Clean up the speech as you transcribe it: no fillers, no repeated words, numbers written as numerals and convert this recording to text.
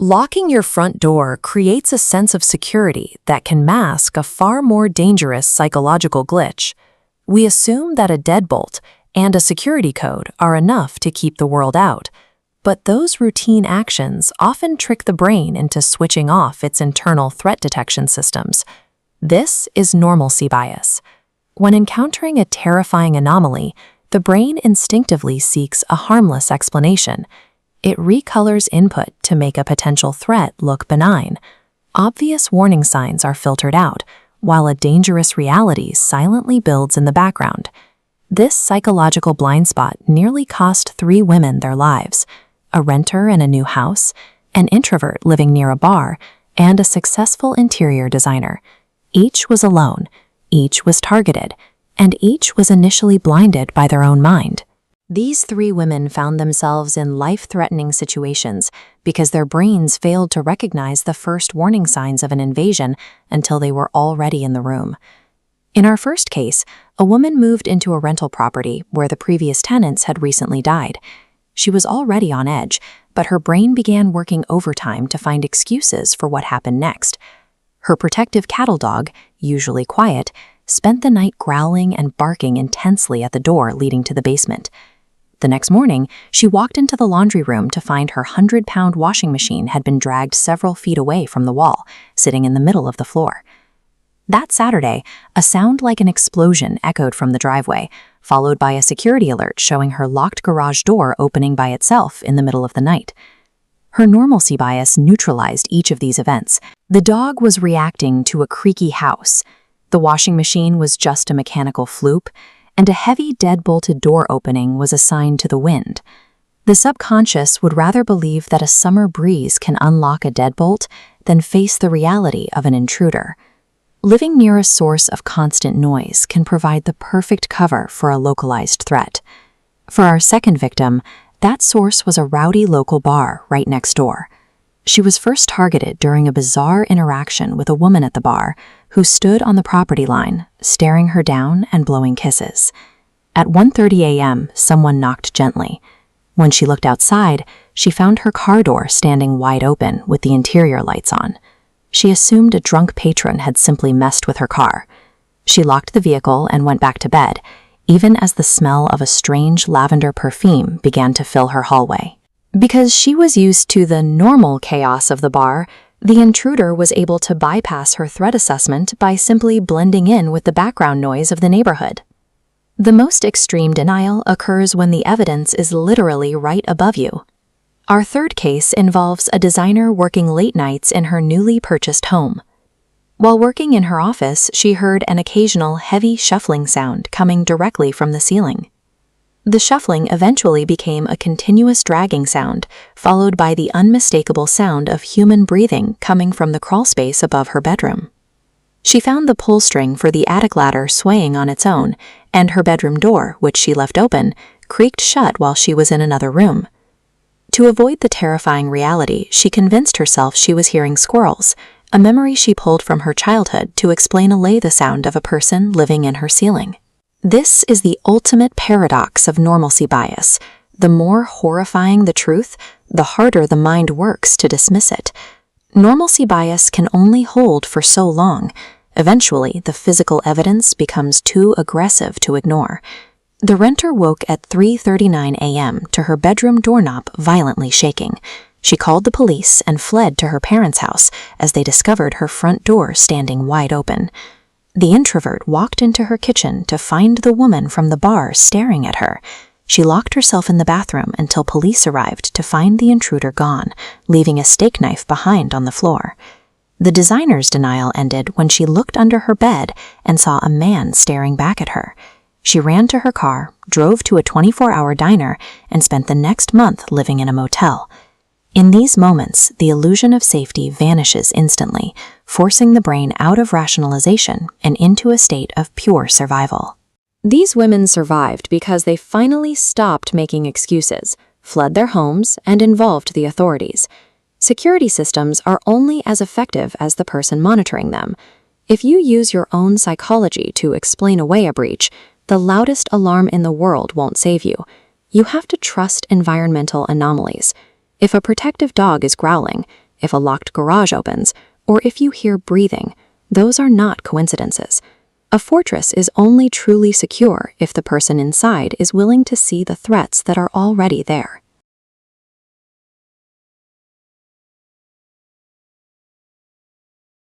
Locking your front door creates a sense of security that can mask a far more dangerous psychological glitch. We assume that a deadbolt and a security code are enough to keep the world out, but those routine actions often trick the brain into switching off its internal threat detection systems. This is normalcy bias. When encountering a terrifying anomaly, the brain instinctively seeks a harmless explanation. It recolors input to make a potential threat look benign. Obvious warning signs are filtered out, while a dangerous reality silently builds in the background. This psychological blind spot nearly cost 3 women their lives: a renter in a new house, an introvert living near a bar, and a successful interior designer. Each was alone, each was targeted, and each was initially blinded by their own mind. These 3 women found themselves in life-threatening situations because their brains failed to recognize the first warning signs of an invasion until they were already in the room. In our first case, a woman moved into a rental property where the previous tenants had recently died. She was already on edge, but her brain began working overtime to find excuses for what happened next. Her protective cattle dog, usually quiet, spent the night growling and barking intensely at the door leading to the basement. The next morning, she walked into the laundry room to find her 100-pound washing machine had been dragged several feet away from the wall, sitting in the middle of the floor. That Saturday, a sound like an explosion echoed from the driveway, followed by a security alert showing her locked garage door opening by itself in the middle of the night. Her normalcy bias neutralized each of these events. The dog was reacting to a creaky house. The washing machine was just a mechanical fluke, and a heavy deadbolted door opening was assigned to the wind. The subconscious would rather believe that a summer breeze can unlock a deadbolt than face the reality of an intruder. Living near a source of constant noise can provide the perfect cover for a localized threat. For our second victim, that source was a rowdy local bar right next door. She was first targeted during a bizarre interaction with a woman at the bar who stood on the property line, staring her down and blowing kisses. At 1:30 a.m., someone knocked gently. When she looked outside, she found her car door standing wide open with the interior lights on. She assumed a drunk patron had simply messed with her car. She locked the vehicle and went back to bed, even as the smell of a strange lavender perfume began to fill her hallway. Because she was used to the normal chaos of the bar, the intruder was able to bypass her threat assessment by simply blending in with the background noise of the neighborhood. The most extreme denial occurs when the evidence is literally right above you. Our third case involves a designer working late nights in her newly purchased home. While working in her office, she heard an occasional heavy shuffling sound coming directly from the ceiling. The shuffling eventually became a continuous dragging sound, followed by the unmistakable sound of human breathing coming from the crawlspace above her bedroom. She found the pull string for the attic ladder swaying on its own, and her bedroom door, which she left open, creaked shut while she was in another room. To avoid the terrifying reality, she convinced herself she was hearing squirrels, a memory she pulled from her childhood to explain away the sound of a person living in her ceiling. This is the ultimate paradox of normalcy bias. The more horrifying the truth, the harder the mind works to dismiss it. Normalcy bias can only hold for so long. Eventually, the physical evidence becomes too aggressive to ignore. The renter woke at 3:39 a.m. to her bedroom doorknob violently shaking. She called the police and fled to her parents' house as they discovered her front door standing wide open. The introvert walked into her kitchen to find the woman from the bar staring at her. She locked herself in the bathroom until police arrived to find the intruder gone, leaving a steak knife behind on the floor. The designer's denial ended when she looked under her bed and saw a man staring back at her. She ran to her car, drove to a 24-hour diner, and spent the next month living in a motel. In these moments, the illusion of safety vanishes instantly, forcing the brain out of rationalization and into a state of pure survival. These women survived because they finally stopped making excuses, fled their homes, and involved the authorities. Security systems are only as effective as the person monitoring them. If you use your own psychology to explain away a breach, the loudest alarm in the world won't save you. You have to trust environmental anomalies. If a protective dog is growling, if a locked garage opens, or if you hear breathing. Those are not coincidences. A fortress is only truly secure if the person inside is willing to see the threats that are already there.